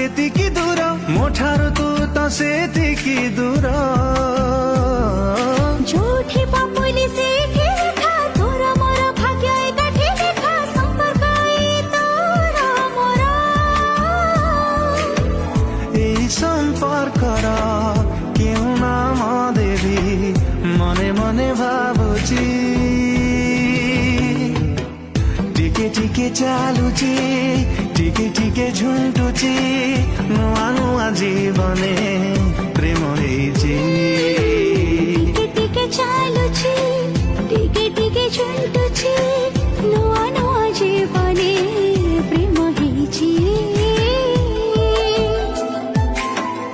ଯେତିକି ଦୂର ମୋ ଠାରୁ ତୁ ତ ସେତିକି ଦୂର ଯୋଉଠି ପାପୁଲି ସେଇଠି ଲେଖା ତୋର ମୋର ଭାଗ୍ୟ ଏକାଠି ଲେଖା ସମ୍ପର୍କ ଏଇ ତୋର ମୋର এই সম্পর্কর কেউ নাম দেবী মনে মনে ভাবুছি টিকে টিকে চালুছি টিকে টিকে ঝুంটুছি নূଆ ନୂଆ ଜୀବନେ